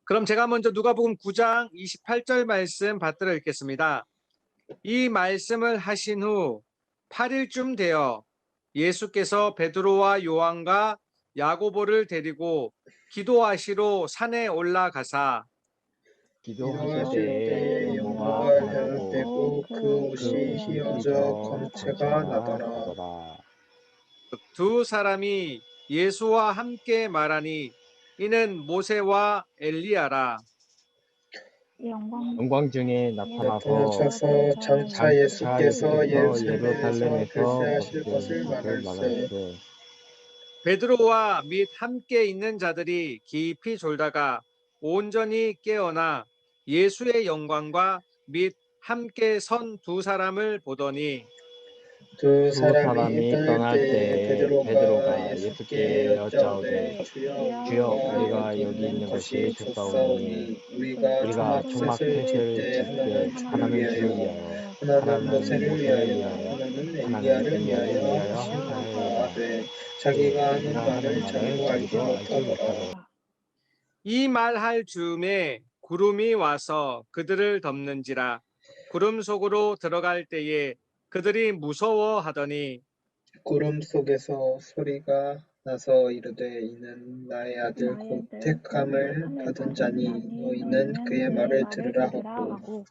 그럼 제가 먼저 누가복음 9장 28절 말씀 받들어 읽겠습니다. 이 말씀을 하신 후 8일쯤 되어 예수께서 베드로와 요한과 야고보를 데리고 기도하시러 산에 올라가사 기도하실 때 연모가 변화되고 그 옷이 휘어져 검체가 나더라. 두 사람이 예수와 함께 말하니 이는 모세와 엘리야라. 영광 중에 나타나서 장차 예수께서 예루살렘에서 예루살렘에서 글쎄하실 것을 말할세. 베드로와 및 함께 있는 자들이 깊이 졸다가 온전히 깨어나 예수의 영광과 및 함께 선 두 사람을 보더니 두 두 사람이 사람이 떠날 떠날 때 때에 베드로가 베드로가 예수께 예수께 여짜오되 여짜오되 주여 주여 우리가 여기 있는 것이 좋사오니 우리가 초막텟을 짓되 하나는 주를 위하여 하나는 모세를 위하여 하나는 엘리야를 위하여 한다 하되 자기가 하는 자기가 말을 하는 자기도 알지 못하더라. 이 말할 즈음에 구름이 와서 그들을 덮는지라. 구름 속으로 들어갈 때에 그들이 무서워하더니 구름 속에서 소리가 나서 이르되 이는 나의 아들 곧 택함을 받은 자니 너희는 그의 말을 들으라 하고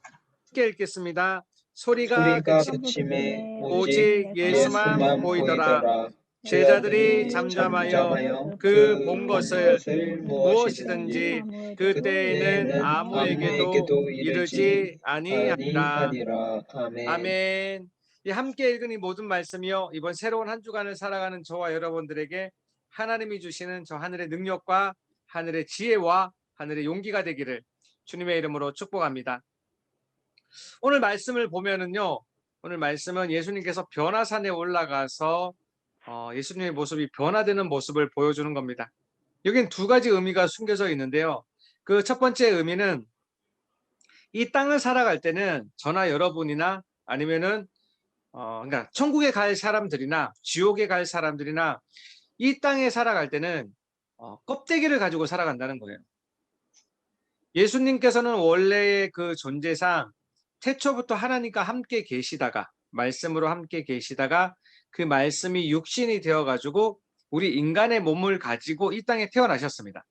함께 읽겠습니다. 소리가 소리가 그치 그침에 오직 예수만 보이더라. 제자들이 잠잠하여 그 본 것을 무엇이든지 그때에는 아무에게도 이르지 아니하니라. 아멘. 이 함께 읽은 이 모든 말씀이요, 이번 새로운 한 주간을 살아가는 저와 여러분들에게 하나님이 주시는 저 하늘의 능력과 하늘의 지혜와 하늘의 용기가 되기를 주님의 이름으로 축복합니다. 오늘 말씀을 보면은요, 오늘 말씀은 예수님께서 변화산에 올라가서 예수님의 모습이 변화되는 모습을 보여주는 겁니다. 여긴 두 가지 의미가 숨겨져 있는데요. 그 첫 번째 의미는 이 땅을 살아갈 때는 저나 여러분이나 아니면은 그러니까 천국에 갈 사람들이나 지옥에 갈 사람들이나 이 땅에 살아갈 때는 껍데기를 가지고 살아간다는 거예요. 예수님께서는 원래의 그 존재상 태초부터 하나님과 함께 계시다가 말씀으로 함께 계시다가 그 말씀이 육신이 되어가지고 우리 인간의 몸을 가지고 이 땅에 태어나셨습니다.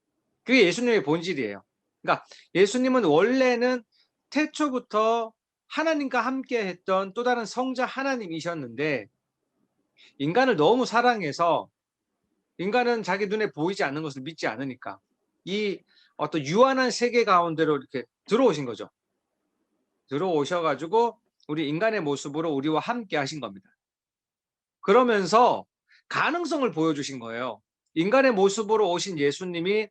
그게 예수님의 본질이에요. 그러니까 예수님은 원래는 태초부터 하나님과 함께 했던 또 다른 성자 하나님이셨는데 인간을 너무 사랑해서 인간은 자기 눈에 보이지 않는 것을 믿지 않으니까 이 어떤 유한한 세계 가운데로 이렇게 들어오신 거죠. 들어오셔가지고 우리 인간의 모습으로 우리와 함께 하신 겁니다. 그러면서 가능성을 보여주신 거예요. 인간의 모습으로 오신 예수님이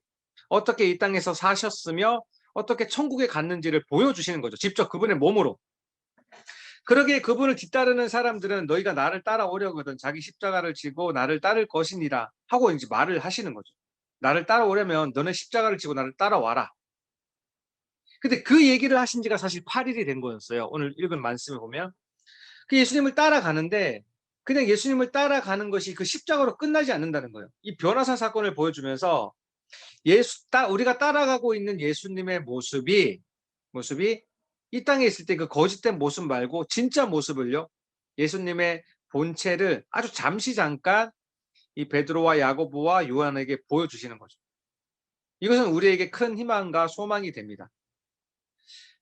어떻게 이 땅에서 사셨으며 어떻게 천국에 갔는지를 보여주시는 거죠. 직접 그분의 몸으로. 그러기에 그분을 뒤따르는 사람들은 너희가 나를 따라오려거든 자기 십자가를 지고 나를 따를 것이니라 하고 이제 말을 하시는 거죠. 나를 따라오려면 너는 십자가를 지고 나를 따라와라. 근데 그 얘기를 하신 지가 사실 8일이 된 거였어요. 오늘 읽은 말씀을 보면. 그 예수님을 따라가는데 그냥 예수님을 따라가는 것이 그 십자가로 끝나지 않는다는 거예요. 이 변화사 사건을 보여주면서 우리가 따라가고 있는 예수님의 모습이 이 땅에 있을 때 그 거짓된 모습 말고 진짜 모습을요. 예수님의 본체를 아주 잠깐 이 베드로와 야고보와 요한에게 보여주시는 거죠. 이것은 우리에게 큰 희망과 소망이 됩니다.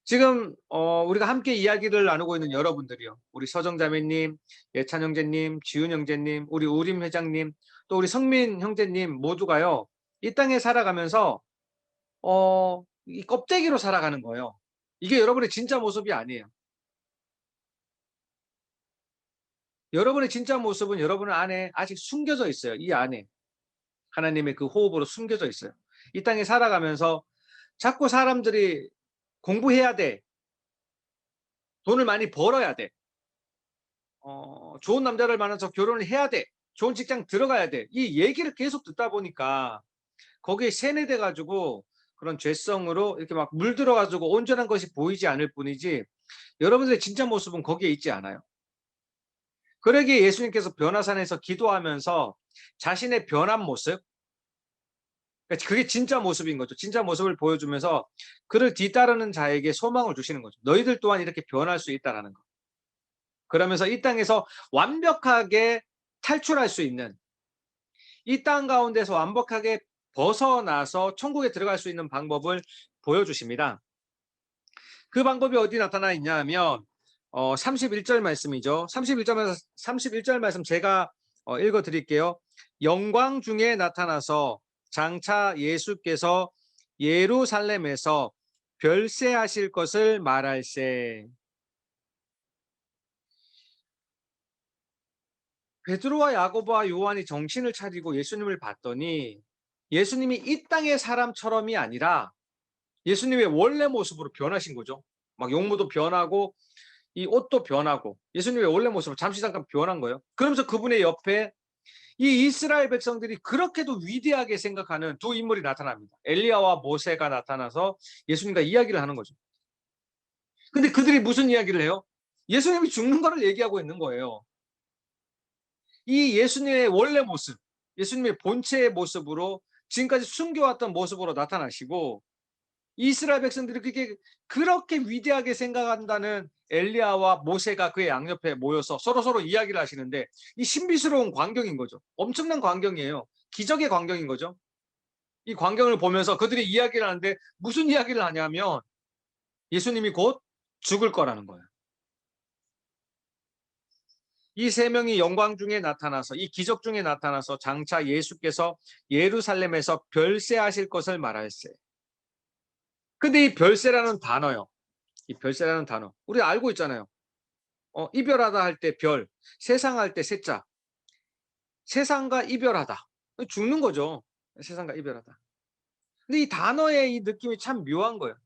지금 우리가 함께 이야기를 나누고 있는 여러분들이요. 우리 서정자매님, 예찬 형제님, 지훈 형제님, 우리 우림 회장님, 또 우리 성민 형제님 모두가요. 이 땅에 살아가면서 이 껍데기로 살아가는 거예요. 이게 여러분의 진짜 모습이 아니에요. 여러분의 진짜 모습은 여러분 안에 아직 숨겨져 있어요. 이 안에 하나님의 그 호흡으로 숨겨져 있어요. 이 땅에 살아가면서 자꾸 사람들이 공부해야 돼. 돈을 많이 벌어야 돼. 좋은 남자를 만나서 결혼을 해야 돼. 좋은 직장 들어가야 돼. 이 얘기를 계속 듣다 보니까 거기에 세뇌돼 가지고 그런 죄성으로 이렇게 막 물들어 가지고 온전한 것이 보이지 않을 뿐이지 여러분들의 진짜 모습은 거기에 있지 않아요. 그러기에 예수님께서 변화산에서 기도하면서 자신의 변한 모습, 그게 진짜 모습인 거죠. 진짜 모습을 보여주면서 그를 뒤따르는 자에게 소망을 주시는 거죠. 너희들 또한 이렇게 변할 수 있다라는 거. 그러면서 이 땅에서 완벽하게 탈출할 수 있는, 이 땅 가운데서 완벽하게 벗어나서 천국에 들어갈 수 있는 방법을 보여주십니다. 그 방법이 어디 나타나 있냐 하면 31절 말씀이죠. 31절 말씀 제가 읽어 드릴게요. 영광 중에 나타나서 장차 예수께서 예루살렘에서 별세하실 것을 말할세. 베드로와 야고보와 요한이 정신을 차리고 예수님을 봤더니 예수님이 이 땅의 사람처럼이 아니라 예수님의 원래 모습으로 변하신 거죠. 막 용모도 변하고 이 옷도 변하고 예수님의 원래 모습으로 잠시 잠깐 변한 거예요. 그러면서 그분의 옆에 이 이스라엘 백성들이 그렇게도 위대하게 생각하는 두 인물이 나타납니다. 엘리야와 모세가 나타나서 예수님과 이야기를 하는 거죠. 근데 그들이 무슨 이야기를 해요? 예수님이 죽는 거를 얘기하고 있는 거예요. 이 예수님의 원래 모습, 예수님의 본체의 모습으로 지금까지 숨겨왔던 모습으로 나타나시고 이스라엘 백성들이 그렇게 위대하게 생각한다는 엘리야와 모세가 그의 양옆에 모여서 서로 이야기를 하시는데 이 신비스러운 광경인 거죠. 엄청난 광경이에요. 기적의 광경인 거죠. 이 광경을 보면서 그들이 이야기를 하는데 무슨 이야기를 하냐면 예수님이 곧 죽을 거라는 거예요. 이 세 명이 영광 중에 나타나서 이 기적 중에 나타나서 장차 예수께서 예루살렘에서 별세하실 것을 말할세. 근데 이 별세라는 단어요. 이 별세라는 단어. 우리 알고 있잖아요. 이별하다 할 때 별, 세상할 때 세자. 세상과 이별하다. 죽는 거죠. 세상과 이별하다. 근데 이 단어의 이 느낌이 참 묘한 거예요.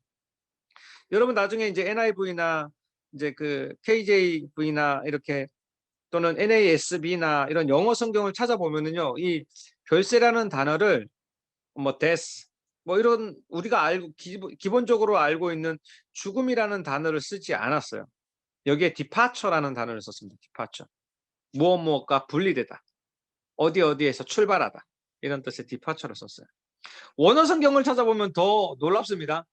여러분 나중에 이제 NIV나 이제 그 KJV나 이렇게 또는 NASB나 이런 영어 성경을 찾아보면은요, 이 별세라는 단어를 뭐 death, 뭐 이런 우리가 기본적으로 알고 있는 죽음이라는 단어를 쓰지 않았어요. 여기에 departure라는 단어를 썼습니다. departure. 무엇과 분리되다. 어디에서 출발하다. 이런 뜻의 departure를 썼어요. 원어 성경을 찾아보면 더 놀랍습니다.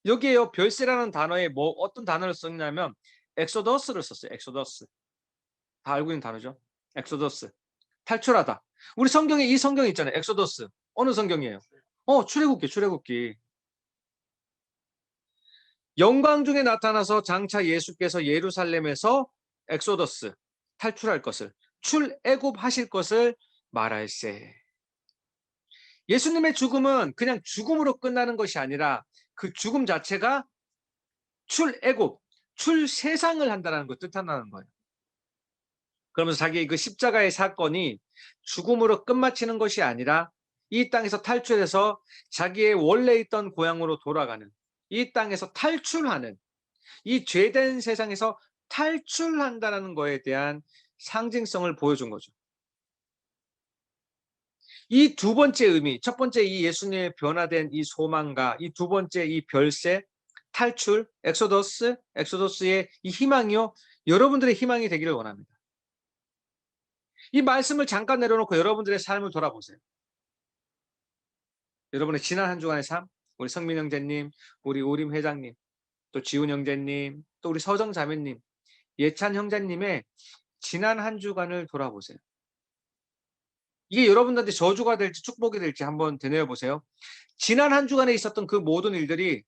여기에요, 별세라는 단어에 어떤 단어를 썼냐면 엑소더스를 썼어요. 엑소더스. 다 알고 있는 단어죠. 엑소더스. 탈출하다. 우리 성경에 이 성경이 있잖아요. 엑소더스. 어느 성경이에요? 출애굽기. 영광 중에 나타나서 장차 예수께서 예루살렘에서 엑소더스, 탈출할 것을, 출애굽하실 것을 말할세. 예수님의 죽음은 그냥 죽음으로 끝나는 것이 아니라 그 죽음 자체가 출애굽, 출세상을 한다는 걸 뜻한다는 거예요. 그러면서 자기 그 십자가의 사건이 죽음으로 끝마치는 것이 아니라 이 땅에서 탈출해서 자기의 원래 있던 고향으로 돌아가는, 이 땅에서 탈출하는, 이 죄된 세상에서 탈출한다는 거에 대한 상징성을 보여준 거죠. 이 두 번째 의미, 첫 번째 이 예수님의 변화된 이 소망과 이 두 번째 이 별세, 탈출, 엑소더스의 이 희망이요, 여러분들의 희망이 되기를 원합니다. 이 말씀을 잠깐 내려놓고 여러분들의 삶을 돌아보세요. 여러분의 지난 한 주간의 삶, 우리 성민 형제님, 우리 오림 회장님, 또 지훈 형제님, 또 우리 서정 자매님, 예찬 형제님의 지난 한 주간을 돌아보세요. 이게 여러분들한테 저주가 될지 축복이 될지 한번 되뇌어 보세요. 지난 한 주간에 있었던 그 모든 일들이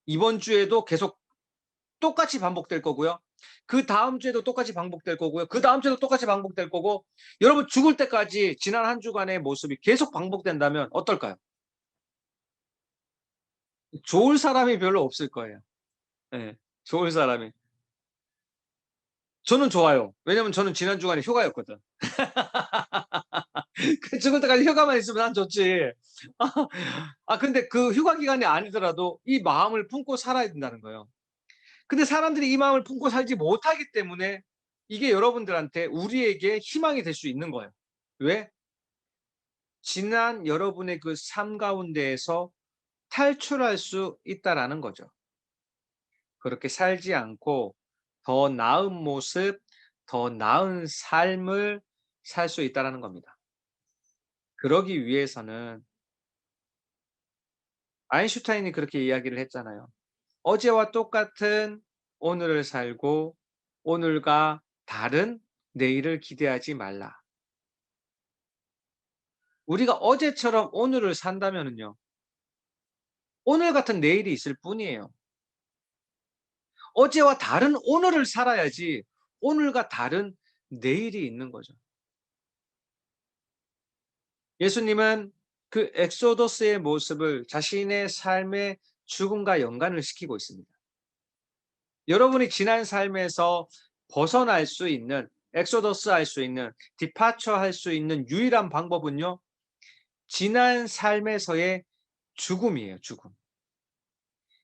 이번 주에도 계속 똑같이 반복될 거고요. 그 다음 주에도 똑같이 반복될 거고요. 그 다음 주에도 똑같이 반복될 거고, 여러분 죽을 때까지 지난 한 주간의 모습이 계속 반복된다면 어떨까요? 좋을 사람이 별로 없을 거예요. 네, 좋을 사람이. 저는 좋아요. 왜냐면 저는 지난 주간에 휴가였거든. 죽을 때까지 휴가만 있으면 난 좋지. 근데 그 휴가 기간이 아니더라도 이 마음을 품고 살아야 된다는 거예요. 근데 사람들이 이 마음을 품고 살지 못하기 때문에 이게 여러분들한테, 우리에게 희망이 될 수 있는 거예요. 왜? 지난 여러분의 그 삶 가운데에서 탈출할 수 있다라는 거죠. 그렇게 살지 않고 더 나은 모습, 더 나은 삶을 살 수 있다라는 겁니다. 그러기 위해서는 아인슈타인이 그렇게 이야기를 했잖아요. 어제와 똑같은 오늘을 살고 오늘과 다른 내일을 기대하지 말라. 우리가 어제처럼 오늘을 산다면은요, 오늘 같은 내일이 있을 뿐이에요. 어제와 다른 오늘을 살아야지 오늘과 다른 내일이 있는 거죠. 예수님은 그 엑소더스의 모습을 자신의 삶의 죽음과 연관을 시키고 있습니다. 여러분이 지난 삶에서 벗어날 수 있는, 엑소더스 할 수 있는, 디파처 할 수 있는 유일한 방법은요, 지난 삶에서의 죽음이에요, 죽음.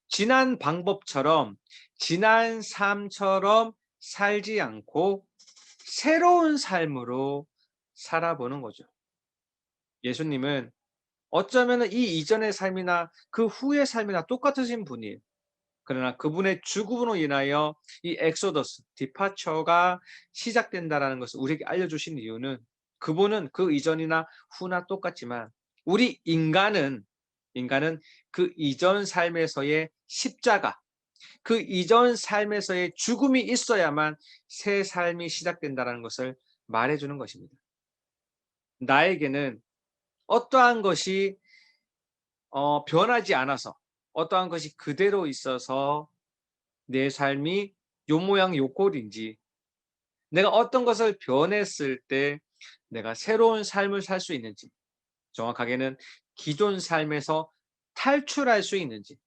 지난 방법처럼, 지난 삶처럼 살지 않고 새로운 삶으로 살아보는 거죠. 예수님은 어쩌면 이 이전의 삶이나 그 후의 삶이나 똑같으신 분이에요. 그러나 그분의 죽음으로 인하여 이 엑소더스, 디파처가 시작된다라는 것을 우리에게 알려주신 이유는 그분은 그 이전이나 후나 똑같지만 우리 인간은 그 이전 삶에서의 십자가, 그 이전 삶에서의 죽음이 있어야만 새 삶이 시작된다라는 것을 말해주는 것입니다. 나에게는 어떠한 것이 변하지 않아서 어떠한 것이 그대로 있어서 내 삶이 요 모양 요 꼴인지 내가 어떤 것을 변했을 때 내가 새로운 삶을 살 수 있는지 정확하게는 기존 삶에서 탈출할 수 있는지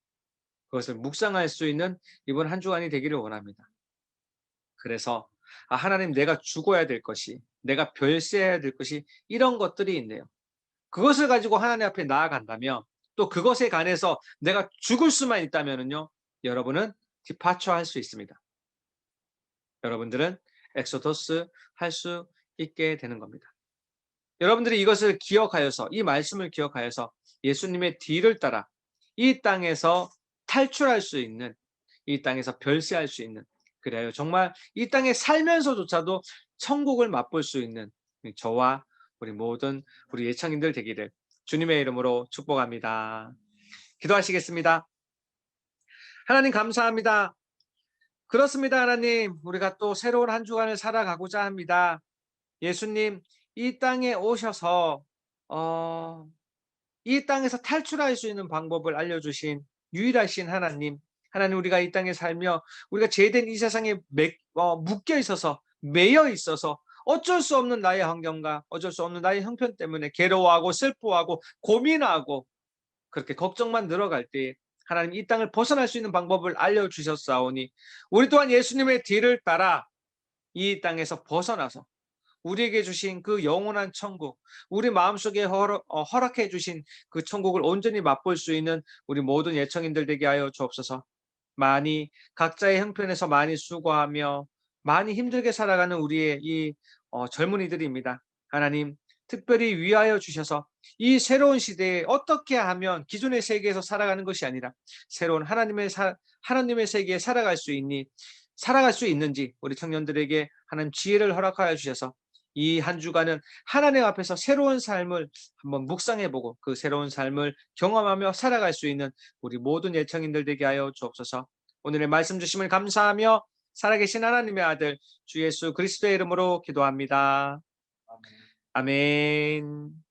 그것을 묵상할 수 있는 이번 한 주간이 되기를 원합니다. 그래서 하나님 내가 죽어야 될 것이 내가 별세해야 될 것이 이런 것들이 있네요. 그것을 가지고 하나님 앞에 나아간다면 또 그것에 관해서 내가 죽을 수만 있다면은요. 여러분은 디파처 할 수 있습니다. 여러분들은 엑소더스 할 수 있게 되는 겁니다. 여러분들이 이것을 기억하여서 이 말씀을 기억하여서 예수님의 뒤를 따라 이 땅에서 탈출할 수 있는 이 땅에서 별세할 수 있는 그래요. 정말 이 땅에 살면서조차도 천국을 맛볼 수 있는 저와 우리 모든 우리 예청인들 되기를 주님의 이름으로 축복합니다. 기도하시겠습니다. 하나님 감사합니다. 그렇습니다. 하나님 우리가 또 새로운 한 주간을 살아가고자 합니다. 예수님 이 땅에 오셔서 이 땅에서 탈출할 수 있는 방법을 알려주신 유일하신 하나님 우리가 이 땅에 살며 우리가 죄된 이 세상에 묶여 있어서 매여 있어서 어쩔 수 없는 나의 환경과 어쩔 수 없는 나의 형편 때문에 괴로워하고 슬퍼하고 고민하고 그렇게 걱정만 늘어갈 때 하나님 이 땅을 벗어날 수 있는 방법을 알려주셨사오니 우리 또한 예수님의 뒤를 따라 이 땅에서 벗어나서 우리에게 주신 그 영원한 천국, 우리 마음속에 허락해 주신 그 천국을 온전히 맛볼 수 있는 우리 모든 예청인들 되게 하여 주옵소서. 많이 각자의 형편에서 많이 수고하며 많이 힘들게 살아가는 우리의 이 젊은이들입니다. 하나님 특별히 위하여 주셔서 이 새로운 시대에 어떻게 하면 기존의 세계에서 살아가는 것이 아니라 새로운 하나님의 세계에 살아갈 수 있는지 우리 청년들에게 하나님 지혜를 허락하여 주셔서 이 한 주간은 하나님 앞에서 새로운 삶을 한번 묵상해보고 그 새로운 삶을 경험하며 살아갈 수 있는 우리 모든 예청인들 되게 하여 주옵소서. 오늘의 말씀 주심을 감사하며 살아계신 하나님의 아들 주 예수 그리스도의 이름으로 기도합니다. 아멘.